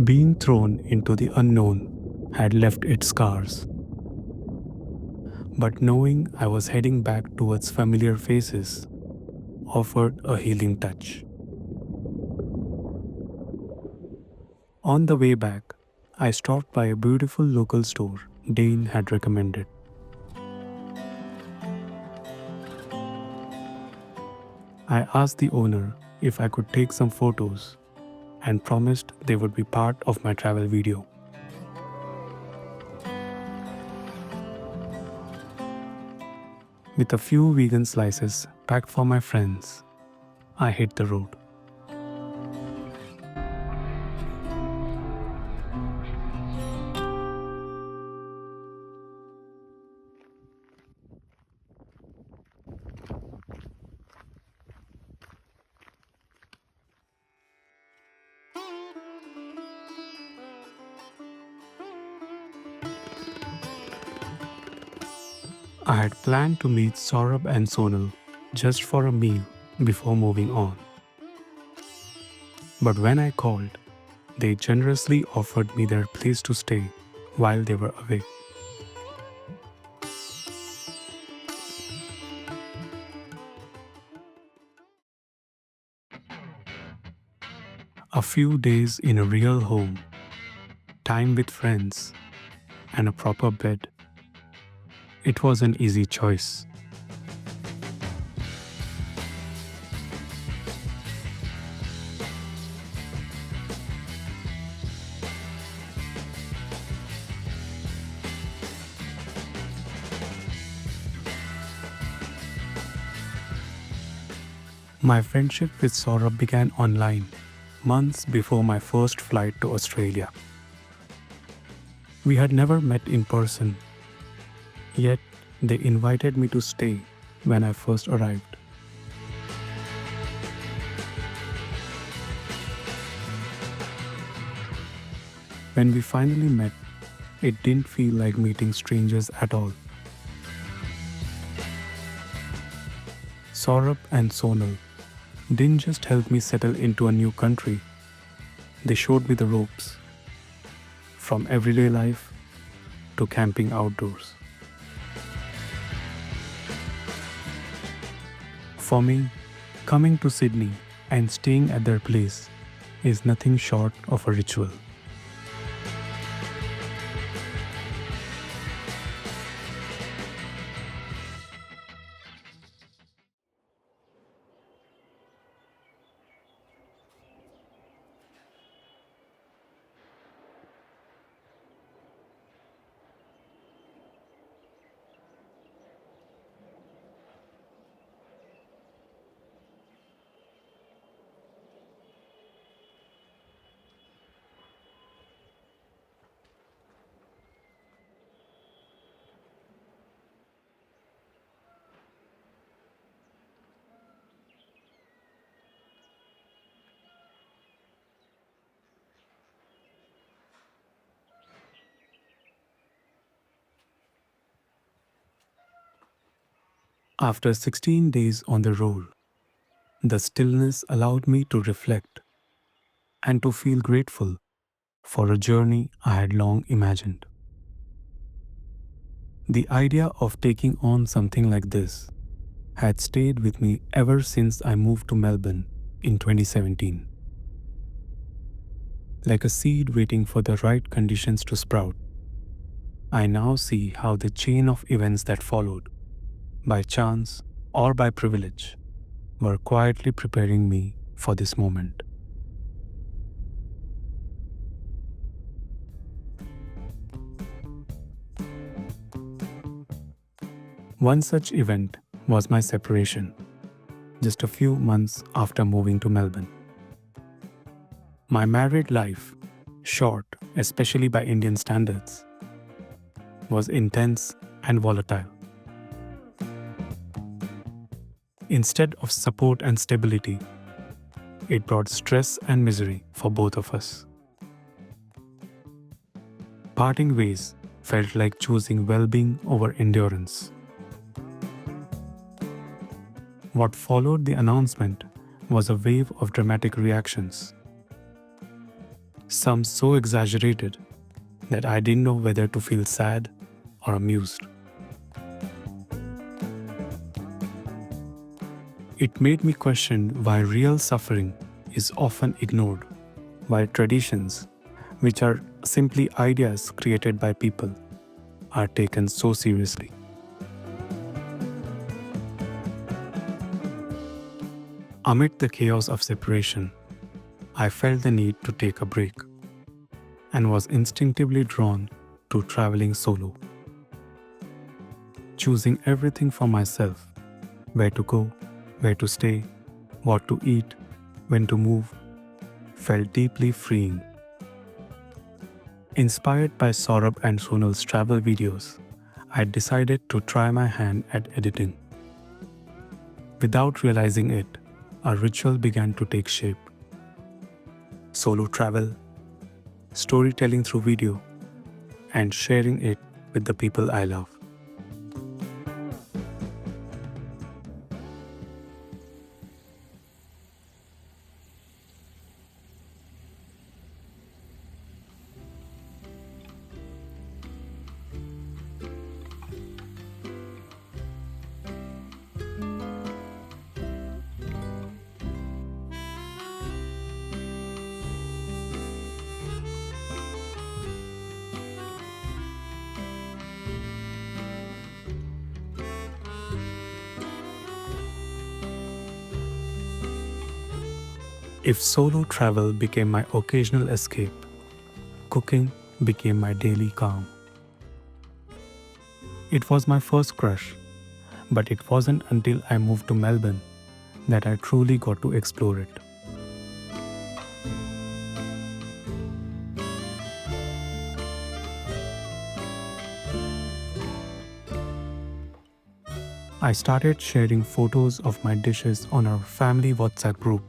Being thrown into the unknown had left its scars, but knowing I was heading back towards familiar faces offered a healing touch. On the way back, I stopped by a beautiful local store Dane had recommended. I asked the owner if I could take some photos and promised they would be part of my travel video. With a few vegan slices packed for my friends, I hit the road. I had planned to meet Saurabh and Sonal just for a meal before moving on. But when I called, they generously offered me their place to stay while they were away. A few days in a real home, time with friends, and a proper bed. It was an easy choice. My friendship with Saurabh began online, months before my first flight to Australia. We had never met in person, yet they invited me to stay when I first arrived. When we finally met, it didn't feel like meeting strangers at all. Saurabh and Sonal didn't just help me settle into a new country, they showed me the ropes, from everyday life to camping outdoors. For me, coming to Sydney and staying at their place is nothing short of a ritual. After 16 days on the road, the stillness allowed me to reflect and to feel grateful for a journey I had long imagined. The idea of taking on something like this had stayed with me ever since I moved to Melbourne in 2017. Like a seed waiting for the right conditions to sprout, I now see how the chain of events that followed, by chance or by privilege, were quietly preparing me for this moment. One such event was my separation, just a few months after moving to Melbourne. My married life, short, especially by Indian standards, was intense and volatile. Instead of support and stability, it brought stress and misery for both of us. Parting ways felt like choosing well-being over endurance. What followed the announcement was a wave of dramatic reactions. some so exaggerated that I didn't know whether to feel sad or amused. It made me question why real suffering is often ignored, while traditions, which are simply ideas created by people, are taken so seriously. Amid the chaos of separation, I felt the need to take a break and was instinctively drawn to traveling solo. Choosing everything for myself, where to go, where to stay, what to eat, when to move, felt deeply freeing. Inspired by Saurabh and Sonal's travel videos, I decided to try my hand at editing. Without realizing it, a ritual began to take shape. Solo travel, storytelling through video, and sharing it with the people I love. If solo travel became my occasional escape, cooking became my daily calm. It was my first crush, but it wasn't until I moved to Melbourne that I truly got to explore it. I started sharing photos of my dishes on our family WhatsApp group,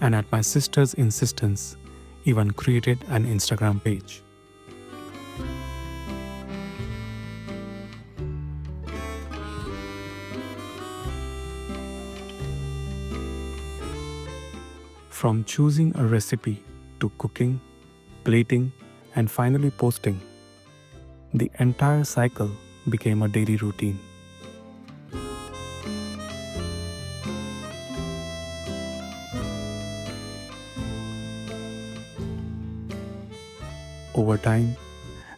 and at my sister's insistence, even created an Instagram page. From choosing a recipe to cooking, plating, and finally posting, the entire cycle became a daily routine. Over time,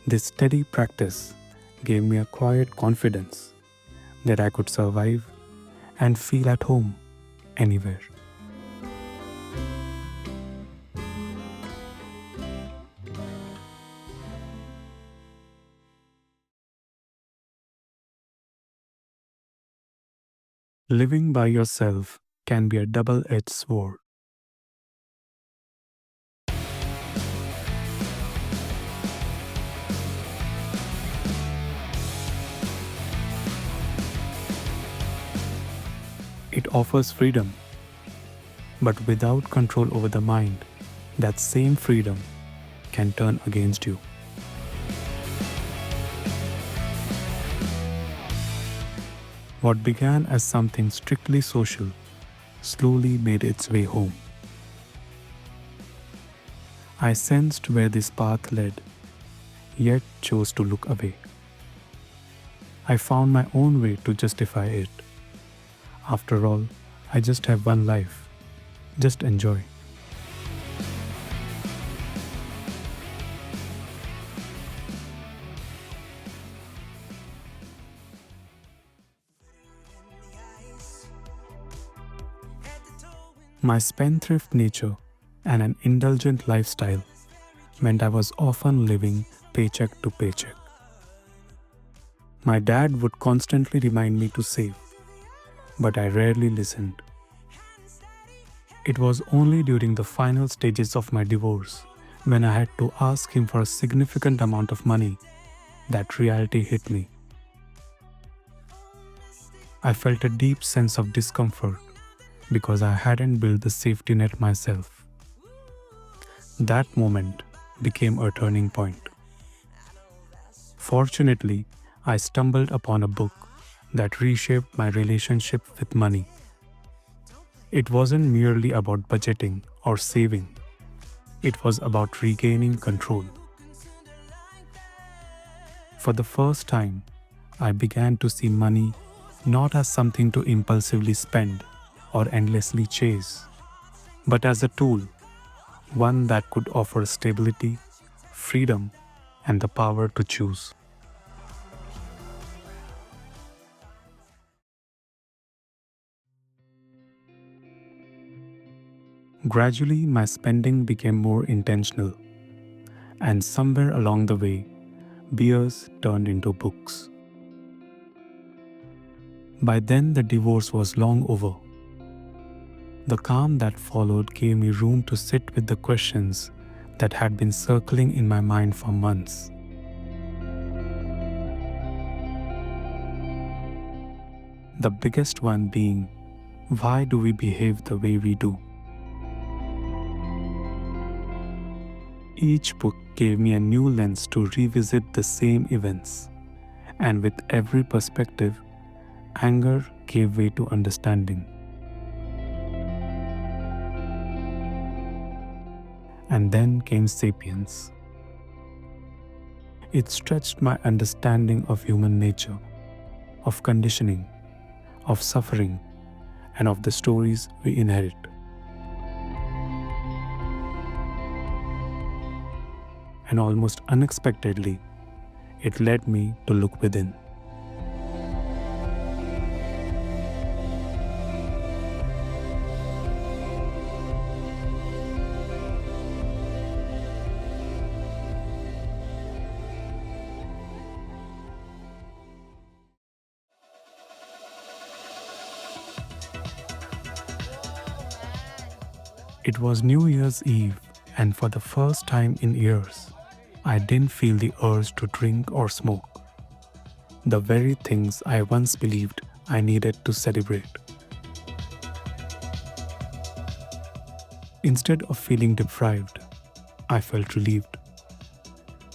this steady practice gave me a quiet confidence that I could survive and feel at home anywhere. Living by yourself can be a double-edged sword. It offers freedom, but without control over the mind, that same freedom can turn against you. What began as something strictly social slowly made its way home. I sensed where this path led, yet chose to look away. I found my own way to justify it. After all, I just have one life. Just enjoy. My spendthrift nature and an indulgent lifestyle meant I was often living paycheck to paycheck. My dad would constantly remind me to save, but I rarely listened. It was only during the final stages of my divorce, when I had to ask him for a significant amount of money, that reality hit me. I felt a deep sense of discomfort because I hadn't built the safety net myself. That moment became a turning point. Fortunately, I stumbled upon a book that reshaped my relationship with money. It wasn't merely about budgeting or saving. It was about regaining control. For the first time, I began to see money not as something to impulsively spend or endlessly chase, but as a tool, one that could offer stability, freedom, and the power to choose. Gradually, my spending became more intentional, and somewhere along the way, beers turned into books. By then, the divorce was long over. The calm that followed gave me room to sit with the questions that had been circling in my mind for months. The biggest one being, why do we behave the way we do? Each book gave me a new lens to revisit the same events, and with every perspective, anger gave way to understanding. And then came Sapiens. It stretched my understanding of human nature, of conditioning, of suffering, and of the stories we inherit. And almost unexpectedly, it led me to look within. It was New Year's Eve, and for the first time in years, I didn't feel the urge to drink or smoke, the very things I once believed I needed to celebrate. Instead of feeling deprived, I felt relieved.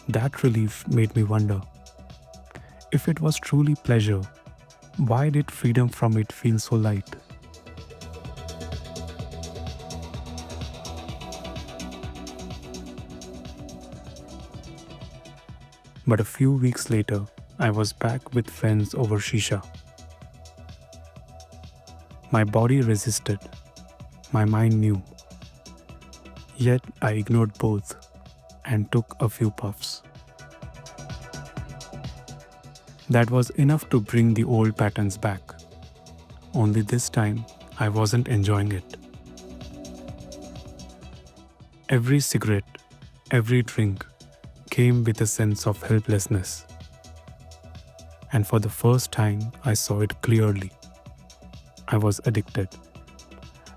That relief made me wonder, if it was truly pleasure, why did freedom from it feel so light? But a few weeks later, I was back with friends over shisha. My body resisted, my mind knew. Yet I ignored both and took a few puffs. That was enough to bring the old patterns back. Only this time, I wasn't enjoying it. Every cigarette, every drink came with a sense of helplessness. And for the first time, I saw it clearly. I was addicted.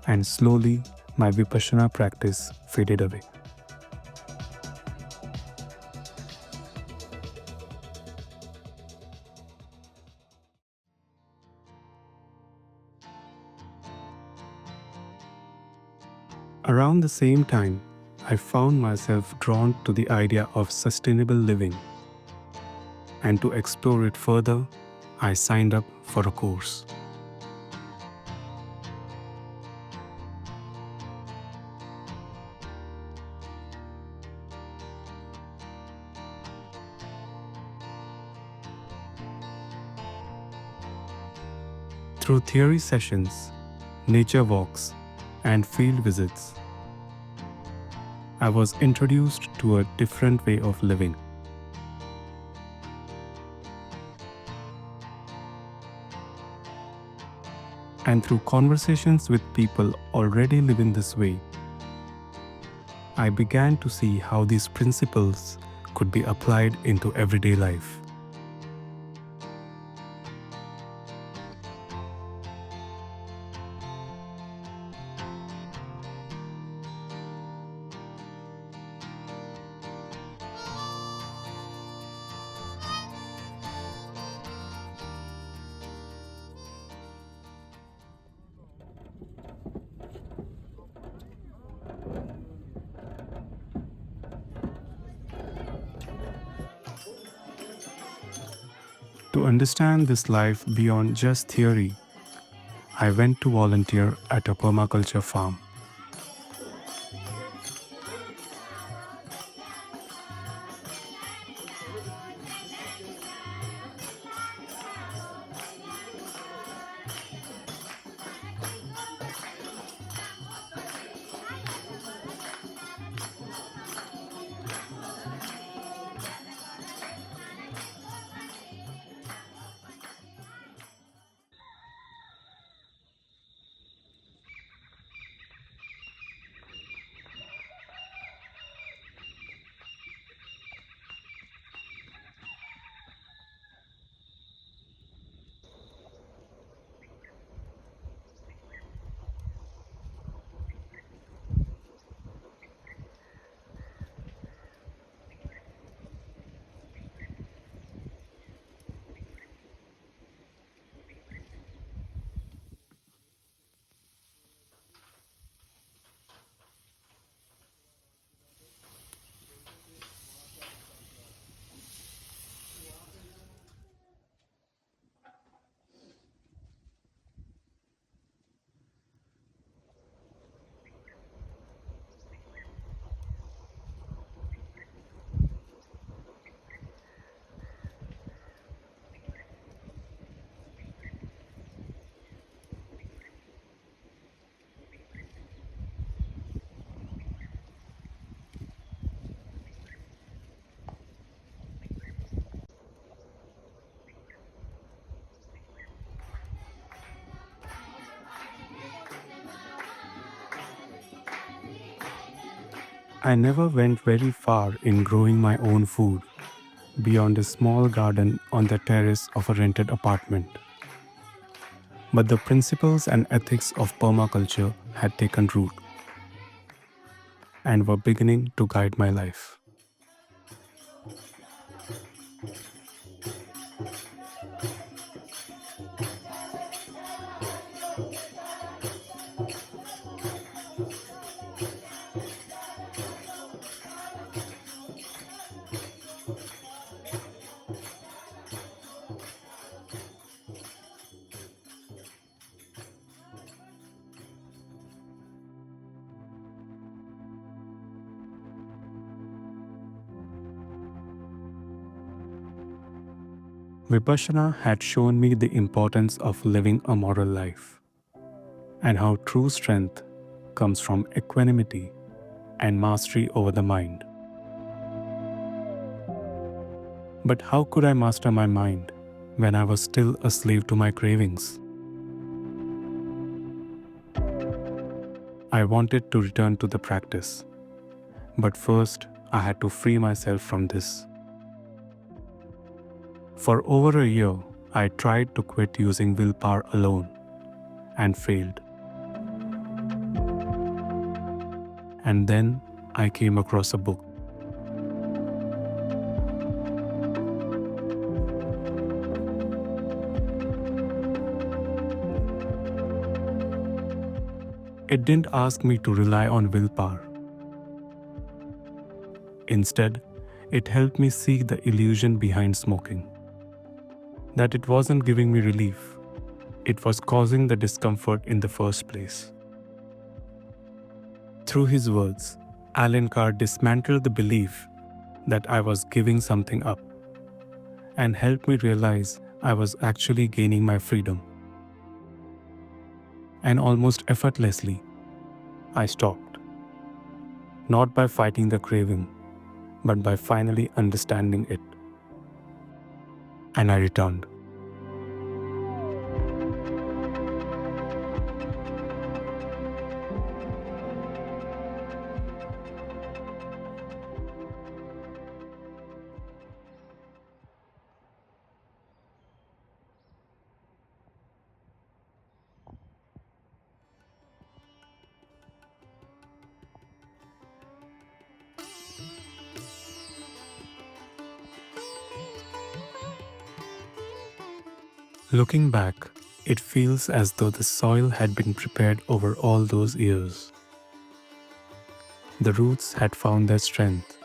And slowly, my vipassana practice faded away. Around the same time, I found myself drawn to the idea of sustainable living. And to explore it further, I signed up for a course. Through theory sessions, nature walks, and field visits, I was introduced to a different way of living. And through conversations with people already living this way, I began to see how these principles could be applied into everyday life. To understand this life beyond just theory, I went to volunteer at a permaculture farm. I never went very far in growing my own food beyond a small garden on the terrace of a rented apartment. But the principles and ethics of permaculture had taken root and were beginning to guide my life. Vipassana had shown me the importance of living a moral life and how true strength comes from equanimity and mastery over the mind. But how could I master my mind when I was still a slave to my cravings? I wanted to return to the practice, but first I had to free myself from this. For over a year, I tried to quit using willpower alone and failed. And then I came across a book. It didn't ask me to rely on willpower. Instead, it helped me see the illusion behind smoking. That it wasn't giving me relief, it was causing the discomfort in the first place. Through his words, Alan Carr dismantled the belief that I was giving something up and helped me realize I was actually gaining my freedom. And almost effortlessly, I stopped. Not by fighting the craving, but by finally understanding it. And I returned. Looking back, it feels as though the soil had been prepared over all those years. The roots had found their strength,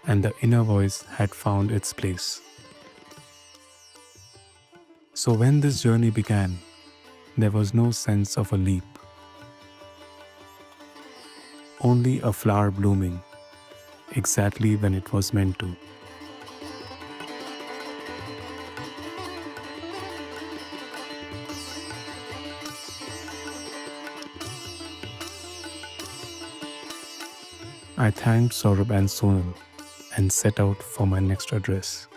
and the inner voice had found its place. So when this journey began, there was no sense of a leap, only a flower blooming, exactly when it was meant to. I thanked Saurabh and Sonal and set out for my next address.